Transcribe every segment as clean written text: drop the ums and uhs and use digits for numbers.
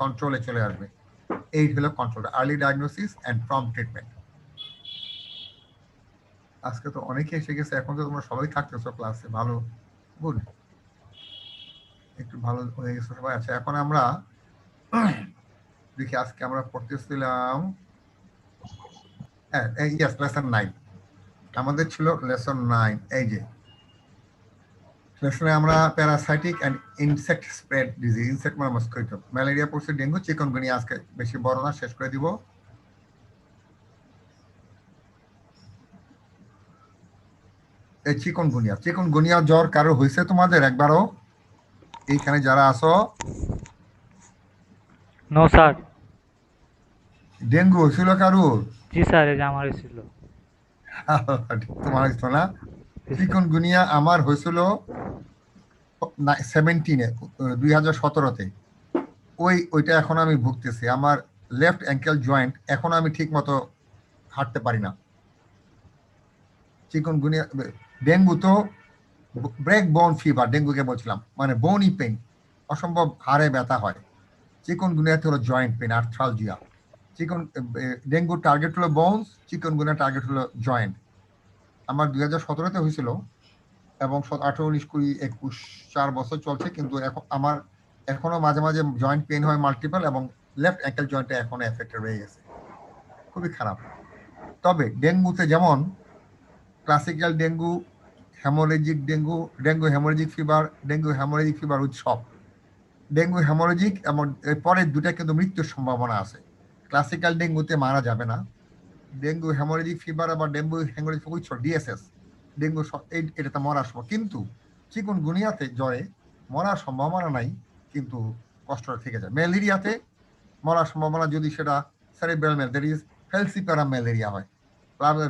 কন্ট্রোলে চলে আসবে। এই হলো control, early diagnosis and prompt treatment. আজকে তো অনেকে এসে গেছে, এখন তো তোমরা সবাই থাকতেছো ক্লাসে, ভালো, গুড, একটু ভালো হয়ে গেছে সবাই। আচ্ছা, এখন আমরা দেখি আজকে আমরা পড়তেছিলাম, হ্যাঁ ইয়েস, লেসন 9 আমাদের ছিল, লেসন 9। এই যে লেসনে আমরা parasitic and insect spread disease, insect মানে মস্কিটো, ম্যালেরিয়া পড়ছে, ডেঙ্গু, চিকনগুনিয়া আজকে বেশি বড় না, শেষ করে দিব। এই চিকনগুনিয়া, চিকনগুনিয়া জ্বর কারো হয়েছে তোমাদের একবারও এইখানে যারা আসো? No sir. ডেঙ্গু হয়েছিল কারোর? জি স্যার, এই যে আমার ছিল। তোমার হয়েছিল না? জি স্যার। চিকনগুনিয়া আমার হয়েছিল 17-এ, 2017-তে। ওইটা এখন আমি ভুগতেছি। আমার লেফট অ্যাঙ্কেল জয়েন্ট এখন আমি ঠিক মতো হাঁটতে পারি না। চিকনগুনিয়া, ডেঙ্গু তো ব্রেক বোন ফিভার, ডেঙ্গুকে বলছিলাম, মানে বোনই পেন, অসম্ভব হাড়ে ব্যথা হয়। চিকনগুনিয়াতে হলো জয়েন্ট পেন, আর্থ্রালজিয়া। ডেঙ্গুর টার্গেট হলো বোনস, চিকনগুনিয়া টার্গেট হলো জয়েন্ট। আমার 2017-তে হয়েছিল এবং 18, 19, 20, 21, 4 বছর চলছে, কিন্তু এখন আমার এখনো মাঝে মাঝে জয়েন্ট পেন হয় মাল্টিপল, এবং লেফট অ্যাঙ্কেল জয়েন্টে এখনো এফেক্টেড হয়ে গেছে, খুবই খারাপ। তবে ডেঙ্গুতে যেমন classical dengue, hemorrhagic dengue, dengue hemorrhagic fever, dengue hemorrhagic fever উৎসব, ডেঙ্গু হেমোরেজিক এবং এর পরের দুটা কিন্তু মৃত্যুর সম্ভাবনা আছে। ক্লাসিক্যাল ডেঙ্গুতে মারা যাবে না, ডেঙ্গু হেমোরেজিক ফিভার আবার ডেঙ্গু হেমোরেজিক উৎসব ডিএসএস, ডেঙ্গু এটাতে মরার সম্ভব, কিন্তু চিকুনগুনিয়াতে জ্বরে মরার সম্ভাবনা নাই, কিন্তু কষ্টটা থেকে যায়। ম্যালেরিয়াতে মরার সম্ভাবনা যদি সেটা সেরিব্রাল দ্যাট ইজ ফেলসিপারাম ম্যালেরিয়া হয়,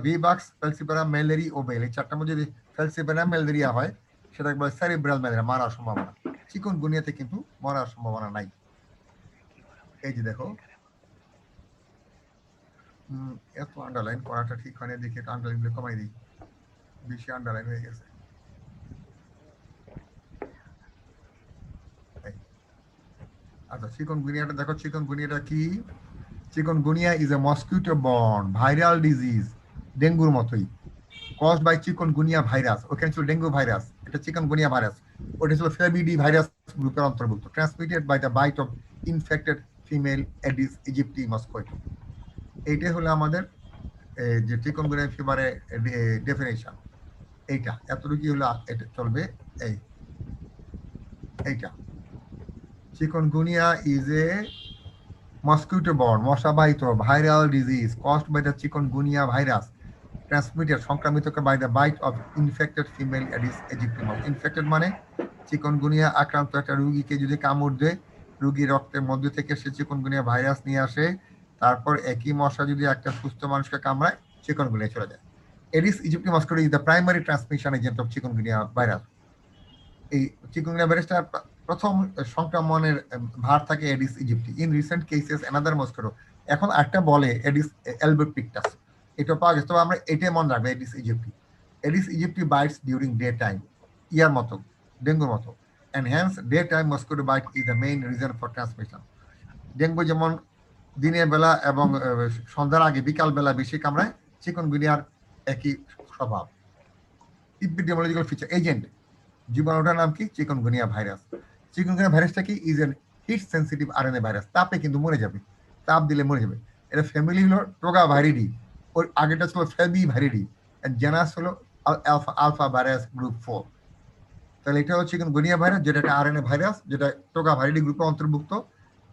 ভিবাক্স, ফেলসিপারাম, ম্যালেরি ও বেল, এই চারটার মধ্যে যদি ফেলসিপারাম ম্যালেরিয়া হয়, সেটা একবার সেরিব্রাল ম্যালেরিয়া, মারার সম্ভাবনা। চিকুনগুনিয়াতে কিন্তু মরার সম্ভাবনা নাই। এই যে দেখো, এত আন্ডারলাইন করাটা ঠিক হয় না, দেখে আন্ডারলাইন কমাই দিই, বেশি আন্ডারলাইন হয়ে গেছে। আচ্ছা, চিকনগুনিয়াটা দেখো, চিকনগুনিয়াটা কি? Chikungunya is a mosquito borne viral disease, ডেঙ্গুর মতোই, caused by চিকনগুনিয়া ভাইরাস। ওখানে ছিল ডেঙ্গু ভাইরাস, এটা চিকনগুনিয়া ভাইরাস, ওটা ছিল ফ্লেবিডি ভাইরাস গ্রুপের অন্তর্ভুক্ত, transmitted by the bite of infected female Aedes aegypti mosquito. এইটাই হলো আমাদের যে চিকনগুনিয়া ফিভারের ডেফিনেশন। এইটা এতটুকু হলো, এটা চলবে। এইটা chikungunya is a mosquito borne, মশাবাহিত viral disease caused by the chikungunya virus, transmitted সংক্রামিত by the bite of infected female Aedes aegypti মস। ইনফেক্টেড মানে চিকনগুনিয়া আক্রান্ত একটা রুগীকে যদি কামড় দেয়, রুগীর রক্তের মধ্যে থেকে সে চিকনগুনিয়া ভাইরাস নিয়ে আসে, তারপর একই মশা যদি একটা সুস্থ মানুষকে কামড়ায়, চিকনগুনিয়া চলে যায়। Aedes aegypti mosquito is the primary transmission agent of chikungunya virus. এই চিকুনগুনিয়া ভাইরাসটা প্রথম সংক্রমণের ভার থাকে Aedes aegypti. In recent cases another mosquito, এখন একটা বলে এডিস এলবোপিক্টাস, এটা পাওয়া গেছে, তবে আমরা এটাই মনে রাখবো, Aedes aegypti. Aedes aegypti bites during day time, ইয়ার মতো, ডেঙ্গুর মতো, and hence day time mosquito bite is the main reason for transmission. Dengue যেমন দিনের বেলা এবং সন্ধ্যার আগে বিকাল বেলা বেশি কামড়ায়, চিকুনগুনিয়ার একই স্বভাব। ইপিডেমিওলজিক্যাল ফিচার, এজেন্ট, জীবাণুটার নাম কি? Chikungunya virus. চিকনগুনিয়া ভাইরাসটা কি? Is an heat sensitive RNA virus, তাপে কিন্তু মরে যাবে, তাপ দিলে মরে যাবে। এটা ফ্যামিলি হলো টোগা ভাইরিডি, ওর আগেটা ছিল ফেবি ভাইরিডি, জেনাস হলো আলফা আলফা ভাইরাস গ্রুপ 4। তাহলে এটা হচ্ছে চিকনগুনিয়া ভাইরাস, যেটা একটা আরএনএ ভাইরাস, যেটা টোগা ভাইরিডি গ্রুপে অন্তর্ভুক্ত।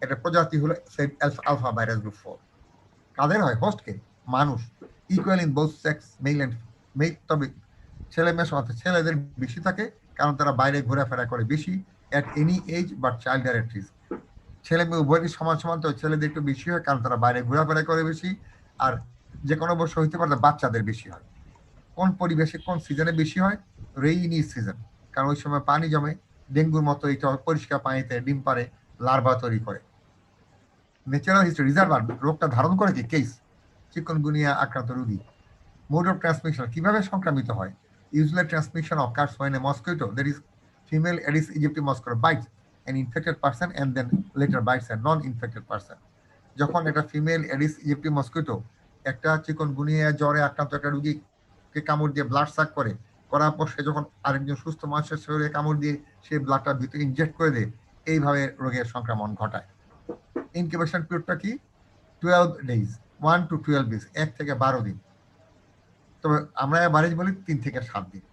এটা প্রজাতি হলো আলফা ভাইরাস গ্রুপ 4। কাদের হয়? হোস্টকে, মানুষ। Equal in both sex, male and male, তবে ছেলে মেয়ের সাথে ছেলেদের বেশি থাকে, কারণ তারা বাইরে ঘোরাফেরা করে বেশি, at any age, but child are at risk. ছেলে মেয়ে উভয়ই সমান সমান, তো ছেলেদের একটু বেশি হয়, কারণ তারা বাইরে ঘোরাফেরা করে বেশি, আর যে কোনো বছর হইতে পারে বাচ্চাদের বেশি হয়। কোন পরিবেশে কোন সিজনে বেশি হয়? রেইনি সিজন, কারণ ওই সময় পানি জমে, ডেঙ্গুর মতো এটা পরিষ্কার পানিতে ডিম পারে, লার্ভা তৈরি করে। ন্যাচারাল হিস্ট্রি, রিজার্ভার, রোগটা ধারণ করে কি? কেস, চিকনগুনিয়া আক্রান্ত রোগী। মোড অফ ট্রান্সমিশন, কিভাবে সংক্রামিত হয়? Usually transmission occurs when a mosquito, that is female Aedes aegypti mosquito, bites an infected person and then later bites a non-infected person. যখন একটা ফিমেল এডিস ইজিপ্টি মস্কিটো একটা chikungunya জ্বরে আক্রান্ত একটা রোগীকে কামড় দিয়ে ব্লাড সাক করে, করার পর সে যখন আরেকজন সুস্থ মানুষের শরীরে কামড় দিয়ে সেই ব্লাডটা ভিতরে ইনজেক্ট করে দেয়, এইভাবে রোগের সংক্রমণ ঘটায়। ইনকিউবেশন পিরিয়ডটা কি? 12 days, 1 to 12 days, 1 থেকে 12 দিন। তবে আমরা বাড়ি বলি 3 থেকে 7 দিন।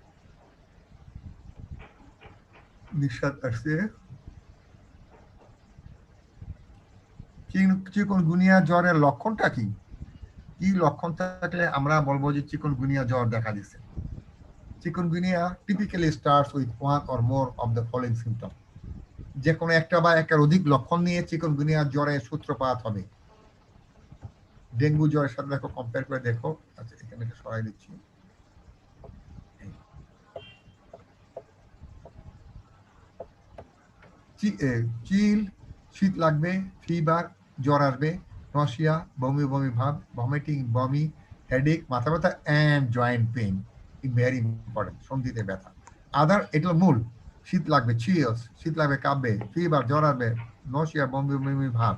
নিঃশ্বাস আসছে। চিকনগুনিয়া জ্বরের লক্ষণটা কি? কি লক্ষণ থাকলে আমরা বলবো যে চিকনগুনিয়া জ্বর দেখা দিচ্ছে? Chikungunya typically starts with one or more of the following symptom. যে কোনো একটা বা একের অধিক লক্ষণ নিয়ে চিকনগুনিয়া জ্বরের সূত্রপাত হবে। ডেঙ্গু জ্বরের সাথে দেখো, কম্পেয়ার করে দেখো। আচ্ছা, এখানে একটা সরাই দিচ্ছি। চিল, শীত লাগবে, ফিভার, জ্বর আসবে, নসিয়া, বমি বমি ভাব, ভমিটিং, বমি, হেডেক, মাথা ব্যথা and joint pain. Very important, সন্ধিতে ব্যথা। আদার, এটা মূল। শীত লাগবে, চিলস, শীত লাগবে, কাঁপবে, ফিভার, জ্বর আসবে, নসিয়া, বমি বমি ভাব,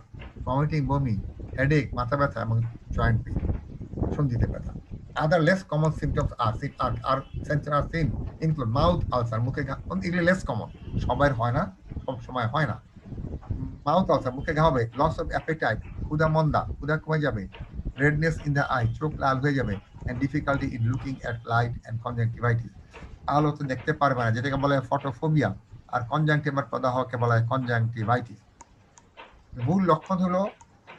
ভমিটিং, বমি, হেডেক, মাথা ব্যথা এবং জয়েন্ট পেইন, সন্ধিতে ব্যথা। Other less common symptoms are seen include mouth ulcer, মুখে ঘা, এগুলো লেস কমন, সবার হয় না, সব সময় হয় না। মাউথ আলসার, মুখে ঘা হবে, লস অফ অ্যাপেটাইট, ক্ষুধা মন্দা, ক্ষুধা কমে যাবে, রেডনেস ইন দ্য আই, চোখ লাল হয়ে যাবে, and difficulty in looking at light and conjunctivitis, আলোতে দেখতে পারবে না, যেটাকে বলে ফটোফোবিয়া। আর কনজাংটিভার প্রদাহকে বলা হয় কনজাংটিভাইটিস। মূল লক্ষণ হলো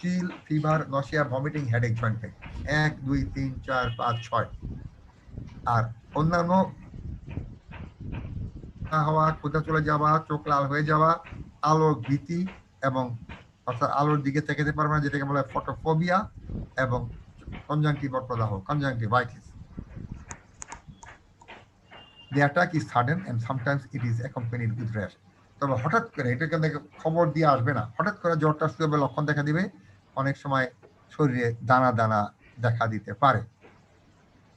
chill, fever, nausea, vomiting, headache, joint pain. 1, 2, 3, 4, 5, 6। আর অন্যান্য হওয়া, ক্ষুধা চলে যাওয়া, চোখ লাল হয়ে যাওয়া, আলোর ভীতি এবং অর্থাৎ আলোর দিকে তাকাতে পারবে না, যেটাকে বলে ফটোফোবিয়া, এবং কনজাংটিভার প্রদাহ, conjunctivitis. The attack is sudden and sometimes it is accompanied with rash. তবে হঠাৎ করে এটাকে খবর দিয়ে আসবে না, হঠাৎ করে জ্বরটা শুরু হবে, লক্ষণ দেখা দিবে, অনেক সময় শরীরে দানা দানা দেখা দিতে পারে।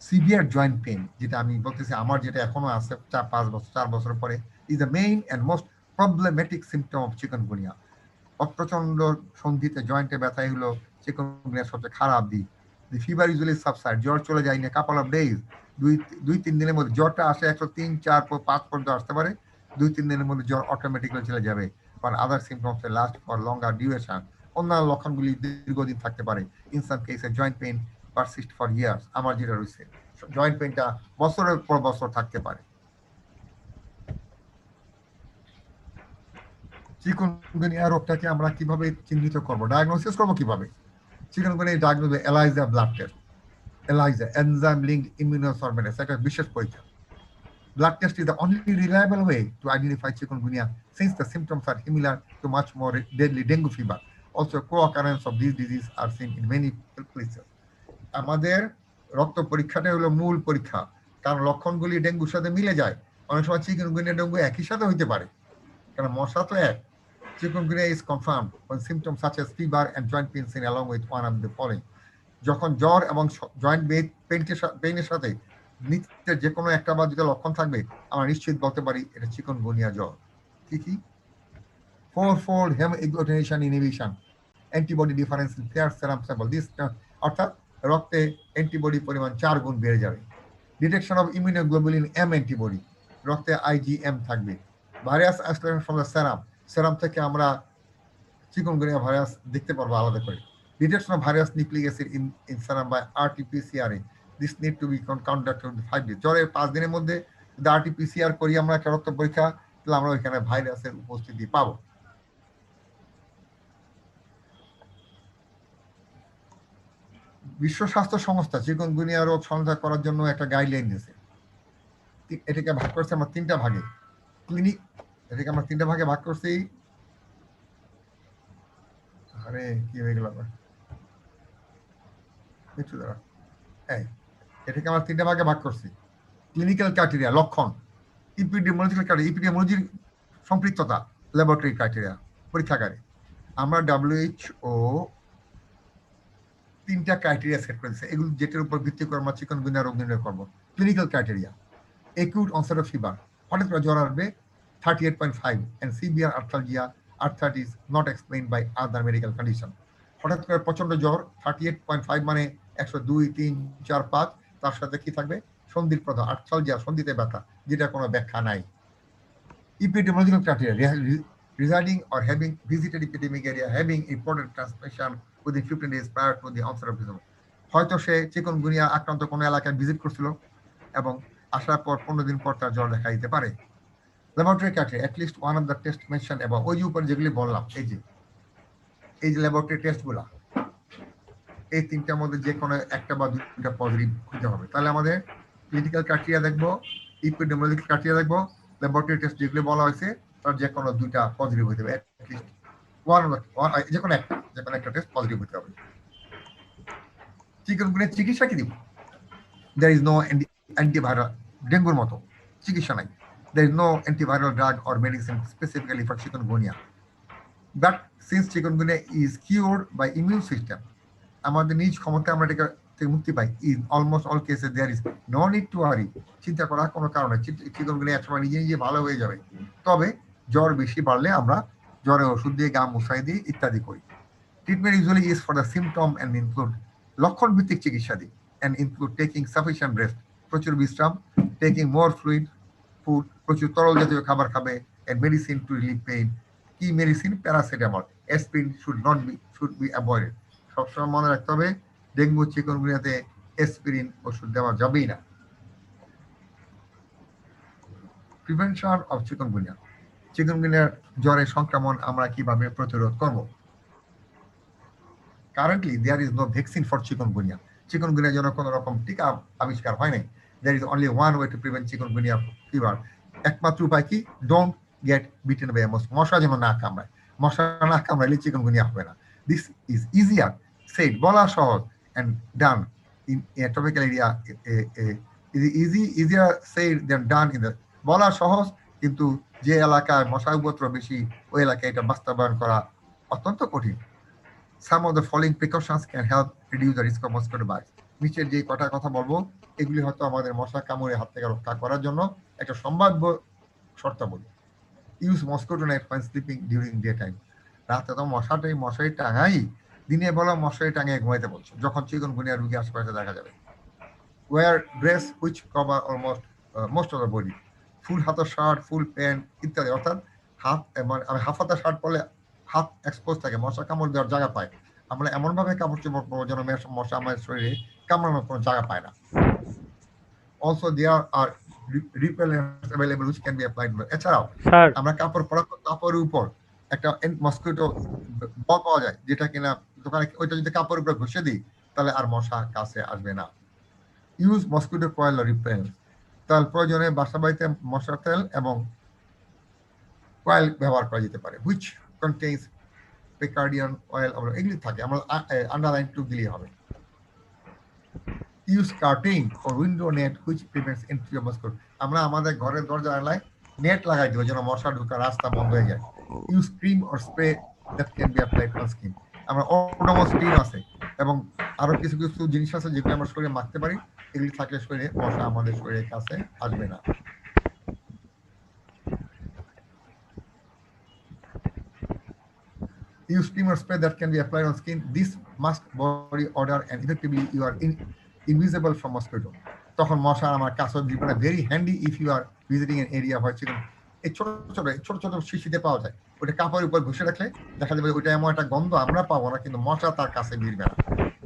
সিভিয়ার জয়েন্ট পেইন, যেটা আমি বলতেছি আমার যেটা এখনো আছে 4 বছর পরে, is the main and most problematic symptom of chikungunya. প্রচন্ড সন্ধিতে জয়েন্টে ব্যথাই হলো চিকনগুনিয়ার সবচেয়ে খারাপ দিক। দি ফিভার ইউজুয়ালি সাবসাইড, জ্বর চলে যায় না কাপল অফ ডেজ, 2-3 দিনের মধ্যে। জ্বরটা আসে 103, 4, 5 পর্যন্ত আসতে পারে, 2-3 দিনের মধ্যে জ্বর অটোমেটিক্যালি চলে যাবে। But other symptoms last for longer duration, অন্যান্য লক্ষণগুলি দীর্ঘদিন থাকতে পারে। ইন সাম কেসে joint pain persist for years, আমার যেটা রয়েছে, জয়েন্ট পেইনটা বছরের পর বছর থাকতে পারে। চিকনগুনিয়া রোগটাকে আমরা কিভাবে চিহ্নিত করব, ডায়াগনোসিস করব কিভাবে? Chikungunya diagnosis ELISA blood test, ELISA enzyme linked immunosurveillance, একটা বিশেষ পরীক্ষা। Blood test is the only reliable way to identify chikungunya since the symptoms are similar to much more deadly dengue fever. Also, co-occurrence of these diseases are seen in many places. আমাদের রক্ত পরীক্ষাটা হলো মূল পরীক্ষা, কারণ লক্ষণগুলি ডেঙ্গুর সাথে মিলে যায়। অনেক সময় চিকুনগুনিয়া ডেঙ্গু একই সাথে হইতে পারে, কারণ মশা তো এক। Chikungunya is confirmed when symptoms such as fever and joint pain seen along with one of the following. যখন জ্বর এবং জয়েন্ট পেইনের সাথে নিত্যের যে কোনো একটা বা দুটো লক্ষণ থাকবে, আমরা নিশ্চিত বলতে পারি এটা চিকনগুনিয়া জ্বর। কি কি? 4-fold hemoagglutinin inhibition, antibody difference in fair serum sample, this অর্থাৎ রক্তে অ্যান্টিবডি পরিমাণ 4 গুণ বেড়ে যাবে। Detection of immunoglobulin M antibody, রক্তে আইজিএম থাকবে। Virus isolation from the serum থেকে আমরা চিকনগুনিয়া ভাইরাস দেখতে পারবো আলাদা করে। Detection of virus nucleic acid in serum by RT-PCR, this need to be conducted 5 days। জ্বরের 5 দিনের মধ্যে যদি RT-PCR করি আমরা একটা রক্ত পরীক্ষা, তাহলে আমরা ওইখানে ভাইরাসের উপস্থিতি পাবো। বিশ্ব স্বাস্থ্য সংস্থা চিকনগুনিয়া রোগ সন্ধান করার জন্য একটা গাইডলাইন দিয়েছে। এটাকে ভাগ করছে আমরা 3টা ভাগে। ক্লিনিক, এটাকে আমরা 3টা ভাগে ভাগ করছি। আরে কি হয়ে গেল আবার, একটু দাঁড়া। এটাকে আমরা 3টা ভাগে ভাগ করছি। ক্লিনিক্যাল ক্রাইটেরিয়া, লক্ষণ, ইপিডেমিওলজিক্যাল ক্রাইটেরিয়া, ইপিডেমিওলজির সম্পৃক্ততা, ল্যাবরেটরি ক্রাইটেরিয়া, পরীক্ষাগারে। আমরা WHO 3টা ক্রাইটেরিয়া সেট করেছে, এগুলো যেটার উপর ভিত্তি করে আমরা চিকনগুনিয়া রোগ নির্ণয় করবো। Clinical criteria, acute onset of fever, হঠাৎ করে জ্বর আসবে, 38.5, and severe arthralgia, arthritis not explained by other medical condition. হঠাৎ করে প্রচন্ড জ্বর 38.5 মানে 102, 3, 4, 5, তার সাথে কি থাকবে সন্ধির প্রধান আর্থালজিয়া, সন্ধিতে ব্যথা, যেটা কোনো ব্যাখ্যা নাই। Epidemiological criteria: residing or having visited epidemic area, having reported transmission within 15 days prior to the onset of disease. হয়তো সে চিকনগুনিয়া আক্রান্ত কোনো এলাকায় ভিজিট করছিল এবং আসার পর 15 দিন পর তার জ্বর দেখা দিতে পারে। Laboratory criteria: at least one of the test mentioned above, ওই যে উপর যেগুলি বললাম, এই যে ল্যাবরেটরি টেস্টগুলা, এই তিনটার মধ্যে যে কোনো একটা বা দুইটা পজিটিভ হতে হবে। তাহলে আমাদের ক্লিনিক্যাল ক্রাইটেরিয়া দেখবো, ইপিডেমিওলজিক্যাল ক্রাইটেরিয়া দেখবো, ল্যাবরেটরি টেস্ট যেগুলো বলা হয়েছে তার যে কোনো দুইটা পজিটিভ হতে হবে, অ্যাটলিস্ট যে কোনো একটা টেস্ট পজিটিভ হতে হবে। চিকনগুনিয়ার চিকিৎসা কি দিব? There is no antiviral, ডেঙ্গুর মতো চিকিৎসা নাই। There is no antiviral drug or medicine specifically for chikungunya. But since chikungunya is cured by immune system, আমাদের নিজ ক্ষমতা আমরা এটা থেকে মুক্তি পাই। In almost all cases there is no need to worry, চিন্তা করার কোনো কারণ নেই। চিকনগুনিয়া একসময় নিজে নিজে ভালো হয়ে যাবে। তবে জ্বর বেশি বাড়লে আমরা জ্বরের ওষুধ দিয়ে, গা মুছাই দিই, ইত্যাদি করি। Treatment usually is for the symptom and include, লক্ষণ ভিত্তিক চিকিৎসা দিই, and include taking sufficient rest, প্রচুর বিশ্রাম, টেকিং মোর ফ্লুইড ফুড, প্রচুর তরল জাতীয় খাবার খাবে, and medicine to relieve pain. কি medicine? Paracetamol, aspirin should be avoided. সবসময় মনে রাখতে হবে ডেঙ্গু চিকনগুনিয়াতে অ্যাসপিরিন ওষুধ দেওয়া যাবেই না। প্রিভেনশন অফ চিকনগুনিয়া: চিকনগুনিয়ার জ্বরের সংক্রমণ আমরা কিভাবে প্রতিরোধ করব? Currently there is no vaccine for chikungunya. চিকনগুনিয়ার জন্য কোনো রকম টিকা আবিষ্কার হয় নাই। There is only one way to prevent chikungunya fever. একমাত্র উপায় কি? Don't get bitten by mosquito, মশা যেন না কামড়ায়। মশা না কামড়াইলে চিকনগুনিয়া হবে না। দিস ইজ ইজিয়ার said, বলা সহজ, and done in a tropical area. Easier said than done in the, বলা সহজ কিন্তু যে এলাকায় মশা উপদ্রব বেশি ওই এলাকায় এটা বাস্তবায়ন করা অত্যন্ত কঠিন। Some of the following precautions can help reduce the risk of mosquito bites. নিচের যে কটা কথা বলবো এগুলি হয়তো আমাদের মশা কামড়ে হাত থেকে রক্ষা করার জন্য একটা সম্ভাব্য শর্তাবলী। Use mosquito net when sleeping during daytime. রাতে তো মশারি টাঙাই, দিনে বলা মশারি টাঙিয়ে ঘুমাইতে বলছে যখন চিকনগুনিয়া রোগী আশেপাশে দেখা যাবে। Wear dress which cover almost most of the body, full হাতের শার্ট, ফুল প্যান্ট ইত্যাদি। অর্থাৎ হাত, আমি হাফ হাতের শার্ট পরলে হাত এক্সপোজ থাকে, মশা কামড় দেওয়ার জায়গা পায়। আমরা এমনভাবে কাপড় চোপড় পরবো যেন মশা আমাদের শরীরে কামড়ানোর কোনো জায়গা পায় না। Also there are repellents available which can be applied. এছাড়াও আমরা কাপড় পরা কাপড়ের উপর একটা মস্কিটো বল পাওয়া যায় যেটা কিনা দোকানে, ওইটা যদি কাপড়ের উপরে ঘষে দিই তাহলে আর মশা কাছে আসবে না। ইউজ মস্কিটো কয়েল রিপেলেন্ট, তাহলে প্রয়োজনে বাসা বাড়িতে মশার তেল এবং কয়েল ব্যবহার করা যেতে পারে। হুইচ কন্টেইনস পেকার্ডিয়ান অয়েল, এগুলি থাকে, আমরা আন্ডারলাইন টু দিলেই হবে। Use curtain for window net which prevents entry of mosquito, আমরা আমাদের ঘরের দরজা জানালায় নেট লাগাই দেবো যেন মশা ঢোকার রাস্তা বন্ধ হয়ে যায়। Use cream or spray that can be applied on skin, আমরা ওডোমস ক্রিম আছে এবং আরো কিছু কিছু জিনিস আছে যেগুলো আমরা শরীরে মাখতে পারি, এগুলি থাকলে শরীরে মশা আমাদের শরীরের কাছে আসবে না। Use cream or spray that can be applied on skin. This must body odor and effectively you are invisible from mosquito. তখন মশা আমার কাছে দিবে না। Very handy if you are visiting an area হয় চিকন, এই ছোট ছোট শিশিতে পাওয়া যায়, ওটা কাপড়ের উপর ঘষে রাখলে দেখা যাবে ওইটা এমন একটা গন্ধ আমরা পাবো না কিন্তু মশা তার কাছে ভিড়বে না।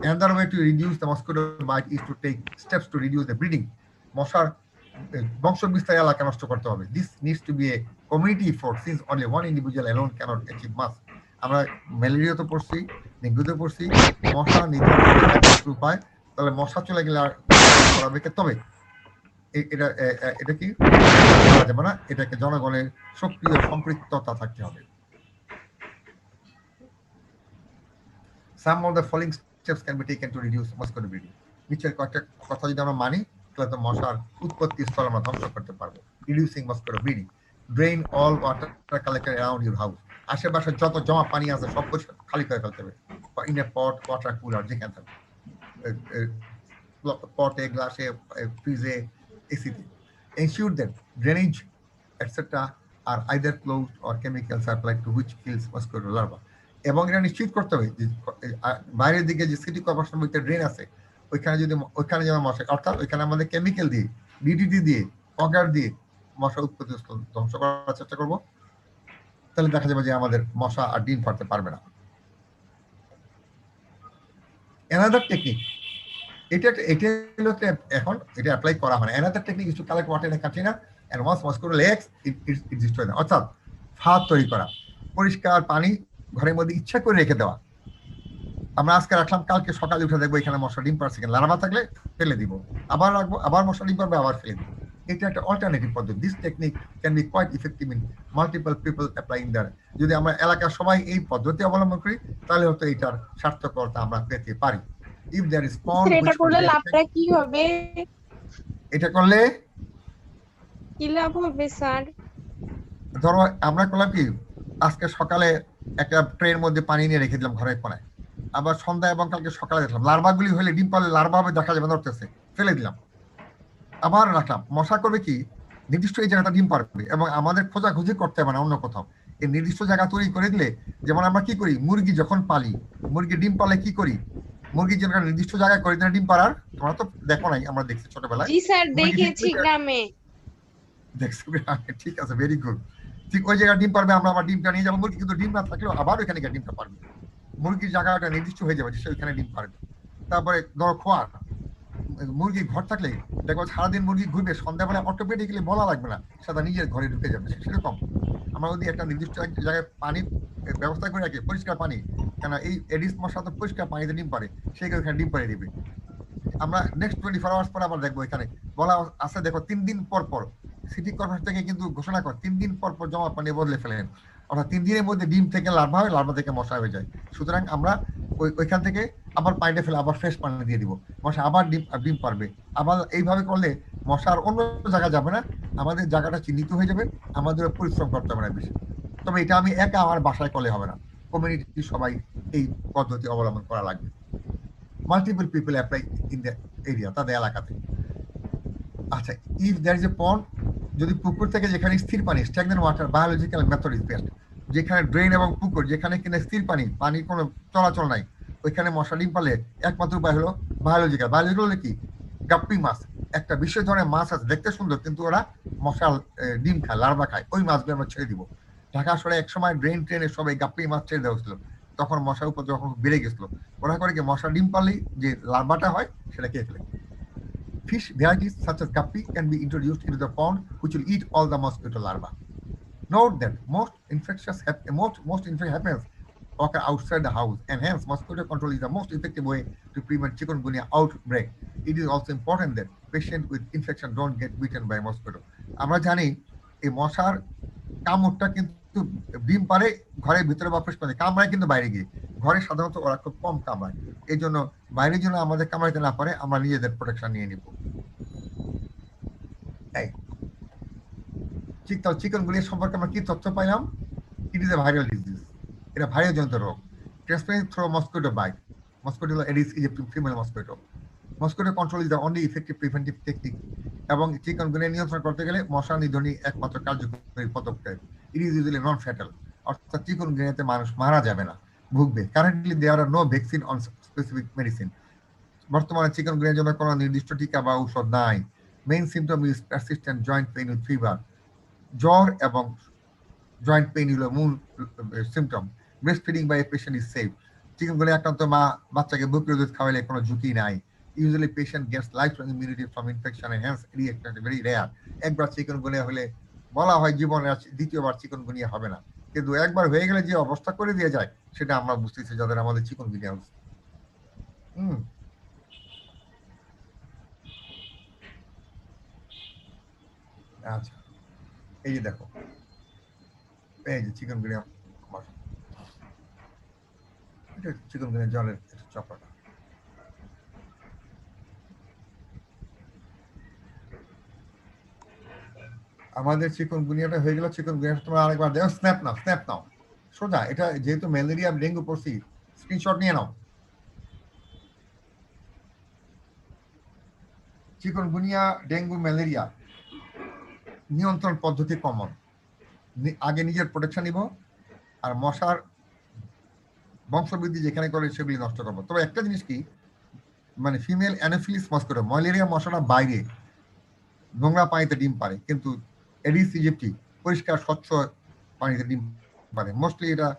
Another way to reduce the mosquito bite is to take steps to reduce the breeding. মশার বংশ বিস্তার এলাকা নষ্ট করতে হবে। This needs to be a community effort since only one individual alone cannot achieve much. আমরা ম্যালেরিয়া তো পড়ছি, ডেঙ্গুতে পড়ছি, মশা নিধন উপায়, তাহলে মশা চলে গেলে আর করাবে কে? তবে এটা কি করা যাবে না, এটাকে জনগণের সক্রিয় সম্পৃক্ততা থাকতে হবে। Some of the following steps can be taken to reduce mosquito breeding. নিচের কয়েকটা কথা যদি আমরা মানি তাহলে তো মশার উৎপত্তি স্থল আমরা ধ্বংস করতে পারবো। Reducing mosquito breeding. Drain all water collected around your house. আশেপাশে যত জমা পানি আছে সব খালি করে ফেলতে হবে। In a pot, water cooler, যেখানে থাকবে, পটে, গ্লাসে, ফ্রিজে, এসিতে। Ensure that drainage etc are either closed or chemicals applied to which kills mosquito larva. এবং এটা নিশ্চিত করতে হবে যে বাইরের দিকে যে সিটি কর্পোরেশন ড্রেন আছে ওইখানে যদি ওইখানে যেন মশা, অর্থাৎ ওইখানে আমাদের কেমিক্যাল দিয়ে ডিডিটি দিয়ে অগার দিয়ে মশা উৎপত্তি ধ্বংস করার চেষ্টা করব, তাহলে দেখা যাবে যে আমাদের মশা আর ডিম পারতে পারবে না। অ্যানাদার টেকনিক, এটা এখন এটা অ্যাপ্লাই করা হয় না। Another technique is to collect water in a container and once mosquito legs it destroy them. অর্থাৎ ফাঁদ তৈরি করা, পরিষ্কার পানি ঘরের মধ্যে ইচ্ছা করে রেখে দেওয়া। আমরা আজকে রাখলাম, কালকে সকালে উঠে দেখবো এখানে মশা ডিম পারছে, লার্ভা থাকলে ফেলে দিব, আবার রাখবো, আবার মশা ডিম পারবে, আবার ফেলে দিব। এটা একটা অল্টারনেটিভ পদ্ধতি। This technique can be quite effective in multiple people applying there. যদি আমরা এলাকার সবাই এই পদ্ধতি অবলম্বন করি তাহলে হয়তো এটার সার্থকতা আমরা পেতে পারি। ইফ দেয়ার ইজ পন্ড, এটা করলে লাভটা কি হবে? এটা করলে কি লাভ হবে স্যার? ধরো আমরা করলাম কি, আজকে সকালে একটা ট্রের মধ্যে পানি নিয়ে রেখে দিলাম ঘরের কোনায়, আবার সন্ধ্যা এবং কালকে সকালে দেখলাম লার্ভাগুলি হলে ডিম পারলে লার্ভা হবে দেখা যাবে নড়তেছে, ফেলে দিলাম, আবার রাখলাম। মশা করবে কি, নির্দিষ্ট এই জায়গাটা ডিম পারবে এবং আমাদের খোঁজাখুঁজি করতে হবে না অন্য কোথাও। এই নির্দিষ্ট জায়গা তৈরি করে দিলে, যেমন আমরা কি করি, মুরগি যখন পালি, মুরগি ডিম পালে কি করি, মুরগির জন্য নির্দিষ্ট জায়গায় করে দিলে ডিম পারার, তোমরা তো দেখো নাই, আমরা দেখছি ছোটবেলায়। জি স্যার, দেখেছি গ্রামে। দেখছো, ঠিক আছে, ভেরি গুড। ঠিক ওই জায়গায় ডিম পারবে, আমরা আবার ডিমটা নিয়ে যাবো। মুরগি কিন্তু ডিম না থাকলেও আবার ওইখানে গিয়ে ডিমটা পারবে, মুরগির জায়গাটা নির্দিষ্ট হয়ে যাবে যে সে ওইখানে ডিম পারবে। তারপরে ধরো খোয়ার মুরগি ঘর থাকলে দেখো সারাদিন মুরগি ঘুরবে, সন্ধ্যাবেলা অটোমেটিক্যালি বলা লাগবে না, সেটা নিজের ঘরে ঢুকে যাবে। সেরকম আমরা যদি একটা নির্দিষ্ট জায়গায় পানি ব্যবস্থা করে রাখি, পরিষ্কার পানি, কেন এই এডিস মশা তো পরিষ্কার পানিতে ডিম পারে, সেই ওখানে ডিম পারে দিবে। আমরা নেক্সট 24 আওয়ার্স পর আবার দেখবো, এখানে বলা আছে দেখো 3 দিন পর পর সিটি কর্পোরেশন থেকে কিন্তু ঘোষণা করে 3 দিন পর পর জমা পানি বদলে ফেলেন, অর্থাৎ 3 দিনের মধ্যে ডিম থেকে লার্ভা হয়, লার্ভা থেকে মশা হয়ে যায়। সুতরাং আমরা ওইখান থেকে আবার পানিটা ফেলে আবার ফ্রেশ পানি দিয়ে দিব, মশা আবার ডিম পারবে। আবার এইভাবে করলে মশার অন্য জায়গায় যাবে না, আমাদের জায়গাটা চিহ্নিত হয়ে যাবে, আমাদের পরিশ্রম করতে হবে না বেশি। তবে এটা আমি একা আমার বাসায় করলে হবে না, কমিউনিটি সবাই এই পদ্ধতি অবলম্বন করা লাগবে। Multiple people apply in the area, তাদের এলাকাতে। আচ্ছা, ইফ দ্যার ইজ এ পন্ড, যদি পুকুর থেকে যেখানে স্থির পানি, stagnant water, biological method is best. যেখানে ড্রেন এবং পুকুর, যেখানে কিনা স্থির পানি, পানির কোনো চলাচল নাই, ওইখানে মশা ডিম পালে একমাত্র উপায় হলো বায়োলজিক্যাল। বায়োলজিক্যাল হলে কি, গাপ্পি মাছ, একটা বিশেষ ধরনের মাছ আছে, দেখতে সুন্দর কিন্তু ওরা মশা ডিম খায়, লার্ভা খায়, ওই মাছগুলো আমরা ছেড়ে দিব। ঢাকা শহরে এক সময় ড্রেন ট্রেনে সবাই গাপ্পি মাছ ছেড়ে দেওয়া হচ্ছিল, তখন মশার উপর যখন বেড়ে গেছিল, ওরা করে কি মশা ডিম পারলেই যে লার্ভাটা হয় সেটা খেয়ে ফেলে। Fish varieties such as guppy can be introduced into the pond, which will eat all the mosquito larvae. Note that most infections happens occur outside the house, and hence mosquito control is the most effective way to prevent chikungunya outbreak. It is also important that patients with infection don't get bitten by mosquito. আমরা জানি এই মশার কামড়টা কিন্তু ডিম পারে ঘরের ভিতরে বা পরিষ্কার, কামড়ায় কিন্তু বাইরে গিয়ে, ঘরে সাধারণত ওরা খুব কম কামড়ায়। এই জন্য বাইরের জন্য আমাদের কামড়াইতে না পারে, আমরা নিজেদের প্রোটেকশন নিয়ে নিব। ঠিক তাও চিকনগুনিয়া সম্পর্কে আমরা কি তথ্য পাইলাম? It is a viral disease, এটা ভাইরাল জনিত রোগ, transmitted through mosquito bite. Mosquito Aedes is a female mosquito. Mosquito control is the only effective preventive technique. এবং চিকনগুনিয়া নিয়ন্ত্রণ করতে গেলে মশা নিধনই একমাত্র কার্যকরী পদক্ষেপ। It is usually non fatal, অর্থাৎ চিকনগুনিয়াতে মানুষ মারা যাবে না, ভুগবে। Currently there are no vaccine on specific medicine. বর্তমানে চিকনগুনিয়ার জন্য কোনো নির্দিষ্ট টিকা বা ঔষধ নাই। Main symptom is persistent joint pain with fever. জ্বর এবং জয়েন্ট পেইন হলো মূল symptom. Breast feeding by a patient is safe. Chikungunya আক্রান্ত মা বাচ্চাকে বুকের দুধ খাওয়াইলে কোনো ঝুঁকি নাই। Usually patient gets lifelong immunity from infection and hence reaction very rare. একবার চিকনগুনিয়া হলে বলা হয় জীবনে দ্বিতীয়বার চিকনগুনিয়া হবে না, কিন্তু একবার হয়ে গেলে যে অবস্থা করে দিয়ে যায় সেটা আমরা বুঝতেছি যাদের আমাদের চিকনগুনিয়া হচ্ছে। আচ্ছা, এই যে দেখো, এই যে চিকনগুনিয়া, এটা চিকনগুনিয়া জলের চপাটা। আমাদের চিকনগুনিয়াটা হয়ে গেল। চিকনগুনিয়া তোমরা আরেকবার দেখো, স্ন্যাপ নাও সোজা। এটা যেহেতু ম্যালেরিয়া ডেঙ্গু পড়ছি, স্ক্রিনশট নিয়ে নাও। চিকনগুনিয়া ডেঙ্গু ম্যালেরিয়া নিয়ন্ত্রণ পদ্ধতি কমন। আগে নিজের প্রোটেকশন নিব, আর মশার বংশবৃদ্ধি যেখানে করে সেগুলি নষ্ট করবো। তবে একটা জিনিস কি, মানে ফিমেল অ্যানোফিলিস মস্কিটো ম্যালেরিয়া মশাটা বাইরে নোংরা পানিতে ডিম পারে, কিন্তু এডিস ইজিপ্টি পরিষ্কার স্বচ্ছ পানিতে ডিম পারে। মোস্টলি এটা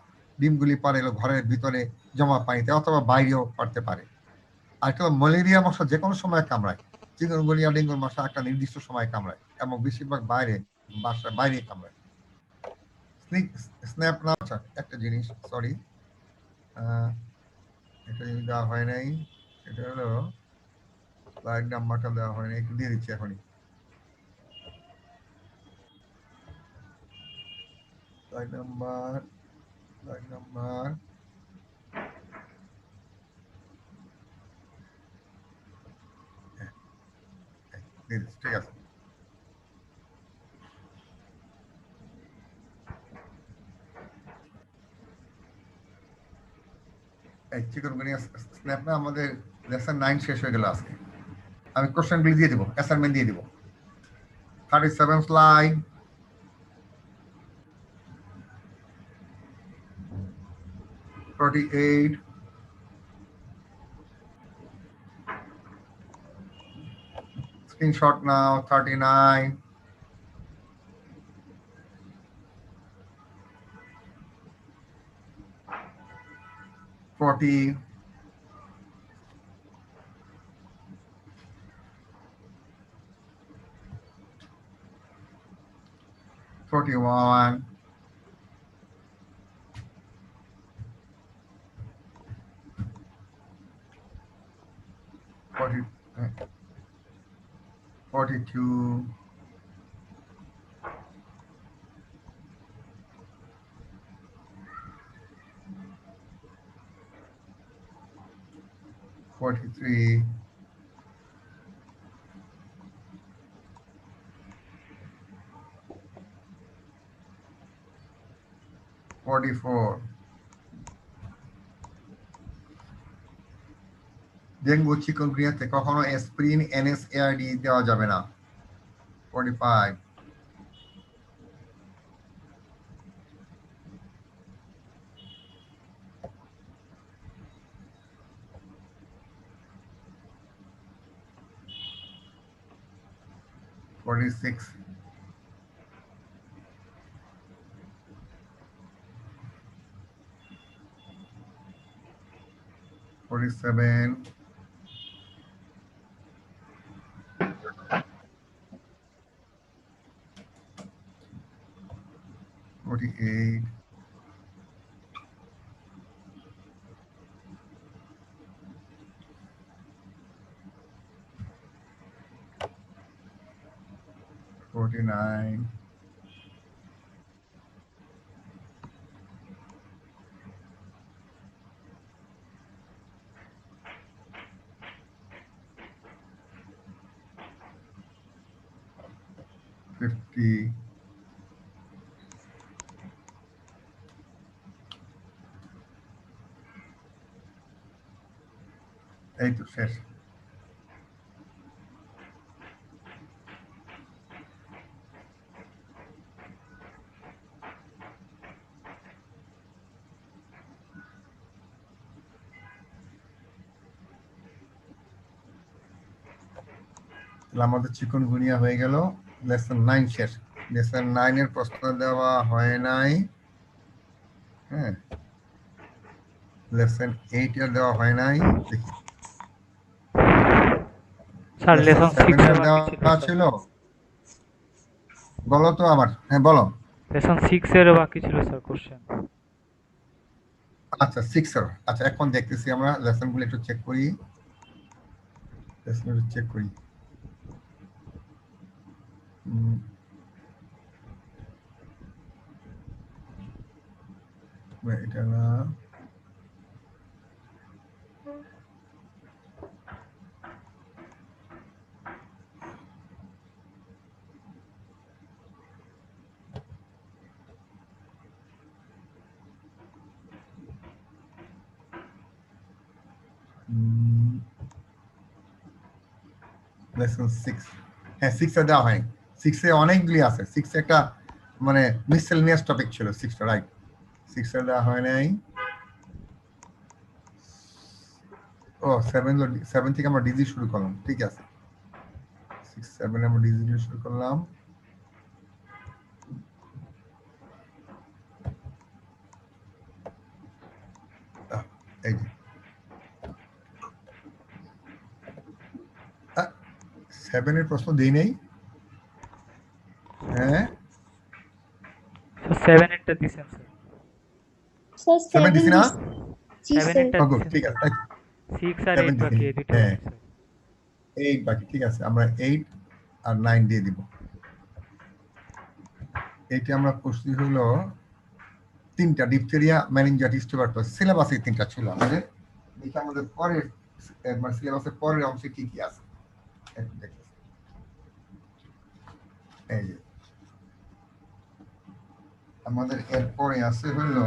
ডিমগুলি পারে এলো ঘরের ভিতরে জমা পানিতে, অথবা বাইরেও পারতে পারে। আর একটা ম্যালেরিয়া মশা যে কোনো সময় কামড়ায়, চিকুনগুনিয়া ডেঙ্গুর মশা একটা নির্দিষ্ট সময় কামড়ায়, এবং বেশিরভাগ বাইরে বাসার বাইরে কামড়ায়। স্ন্যাপ না, আচ্ছা একটা জিনিস, সরি এটা জিনিস দেওয়া হয় নাই, এটা হলো স্লাইড নাম্বারটা দেওয়া হয় নাই, একটু দিয়ে দিচ্ছি এখনই। স্লাইড নাম্বার ঠিক আছে। এই চিকুনগুনিয়া স্ন্যাপ না আমাদের লেসন 9 শেষ হয়ে গেল আজকে। আমি কোশ্চেনগুলি দিয়ে দিব, অ্যাসাইনমেন্ট দিয়ে দিব। 37 স্লাইড, 48, screenshot now, 39, 40, 41, 42, 43, 44, ডেঙ্গু চিকুনগুনিয়াতে কখনো অ্যাসপিরিন NSAID দেওয়া যাবে না। 45, 46, 47, 48, 49, 50, এই তো শেষ। আমাদের চিকুনগুনিয়া হয়ে গেল, লেসন 9 শেষ। লেসন 9 এর প্রশ্ন দেওয়া হয় নাই, হ্যাঁ, লেসন 8 এর দেওয়া হয় নাই, দেখি স্যার লেসন লেসন 6 7 এর এর বাকি ছিল দেওয়া স্যার। ছিল, বলো তো আবার, হ্যাঁ বলো। লেসন 6 এর বাকি ছিল স্যার কোশ্চেন। আচ্ছা 6 এর, আচ্ছা এখন দেখতেছি আমরা লেসনগুলো একটু চেক করি, লেসনগুলো চেক করি। এটা না, লেসন 6, হ্যাঁ 6 এ দেওয়া হয়নি। 6 এ অনেকগুলি আছে, 6 এ একটা মানে মিসেলেনিয়াস টপিক ছিল 6টা, রাইট? 6টা দেওয়া হয় নাই। ও 7 থেকে আমরা ডিজি শুরু করলাম, ঠিক আছে। 6 7 আমরা ডিজি দিয়ে শুরু করলাম। এই যে 7 এর প্রশ্ন দেই নাই। হ্যাঁ, স্যার 7 এরটা দিছেন স্যার। স্যার 7 দিছি না? 7 এরটা গুড, দিছেন ঠিক স্যার। আছে। 6 আর 7 8 বাকি এই দুটো হ্যাঁ, বাকি স্যার। 8 বাকি, ঠিক আছে। আমরা 8 আর 9 দিয়ে দিব। এইটা আমরা করছি হলো 3টা, ডিপথেরিয়া, মেনিনজাইটিস, টিউবারকুলোসিস। সিলেবাসে 3টা ছিল আমাদের। দেখি আমাদের পরের মানে সিলেবাসের পরের অংশে কি কি আছে একটু দেখি। এই যে আমাদের এরপরে আছে হলো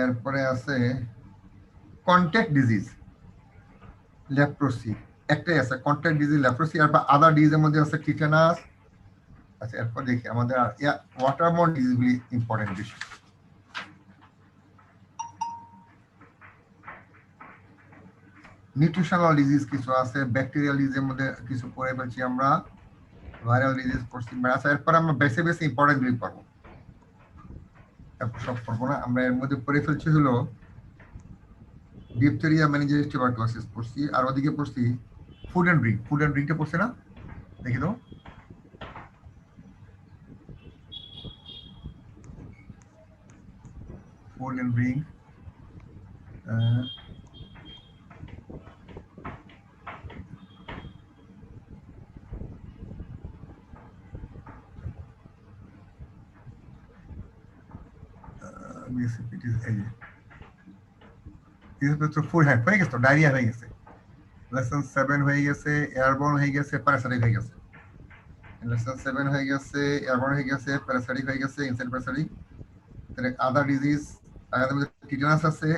এরপরে আছে কন্ট্যাক্ট ডিজিজ, লেপ্রোসি। একটাই আছে কন্ট্যাক্ট ডিজিজ, লেপ্রোসি। আর আদার ডিজিজের মধ্যে আছে টিটানাস। আচ্ছা, এরপর দেখি আমাদের ওয়াটারবোর্ন ডিজিজগুলি ইম্পর্টেন্ট বিষয়। নিউট্রিশনাল ডিজিজ কিছু আছে, ব্যাকটেরিয়াল ডিজিজের মধ্যে কিছু পড়ে ফেলছি আমরা, ভাইরাল ডিজিজ পড়ছি। আচ্ছা, এরপর আমরা বেছে বেছে ইম্পর্টেন্ট গুলি পড়বো, সব পড়বো না। আমরা এর মধ্যে পড়ে ফেলছি হলো ডিপথেরিয়া, মেনিনজাইটিস, টিউবারকুলোসিস পড়ছি। আর ওদিকে পড়ছি food and drink. Food and ড্রিঙ্কটা পড়ছে না? দেখি তো। ফুড এন্ড ড্রিঙ্ক, হয়ে গেছে, ডায়রিয়া হয়ে গেছে, লেসন 7 হয়ে গেছে, এয়ারবোর্ন হয়ে গেছে, প্যারাসাইটিক হয়ে গেছে। লেসন 7 হয়ে গেছে, এয়ারবোর্ন হয়ে গেছে, প্যারাসাইটিক হয়ে গেছে, ইনসেক্ট প্যারাসাইটিক। তাহলে আদার ডিজিজ, আমাদের মধ্যে টিটানাস আছে,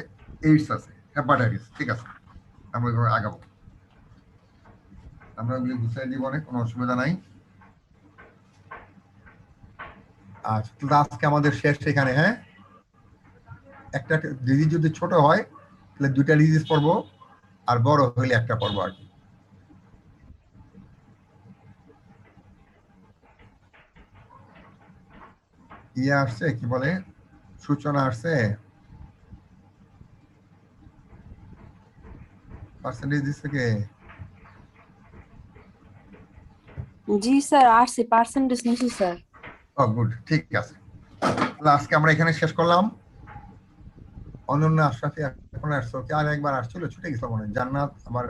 এইডস আছে, হেপাটাইটিস, ঠিক আছে। আমরা এভাবে আগাবো, আমরা ওগুলি গুছিয়ে দিব, অনেক কোনো অসুবিধা নাই। আচ্ছা, তো আজকে আমাদের শেষ এখানে। হ্যাঁ, একটা ডিজিজ যদি ছোট হয় তাহলে 2টা ডিজিজ পড়বো, আর বড় হইলে একটা পড়বো আর কি। ইয়ে আসছে, কি বলে, সূচনা আসছে, পার্সেন্টেজ দিচ্ছে কে? জি স্যার, আসছে পার্সেন্টেজ নিছি স্যার। ও গুড, ঠিক আছে। তাহলে আজকে আমরা এখানে শেষ করলাম। অনন্য আশরাফি এখন আসছো, কি আর একবার আসছিল, ছুটে গেছিল মনে হয়। জান্নাত আবার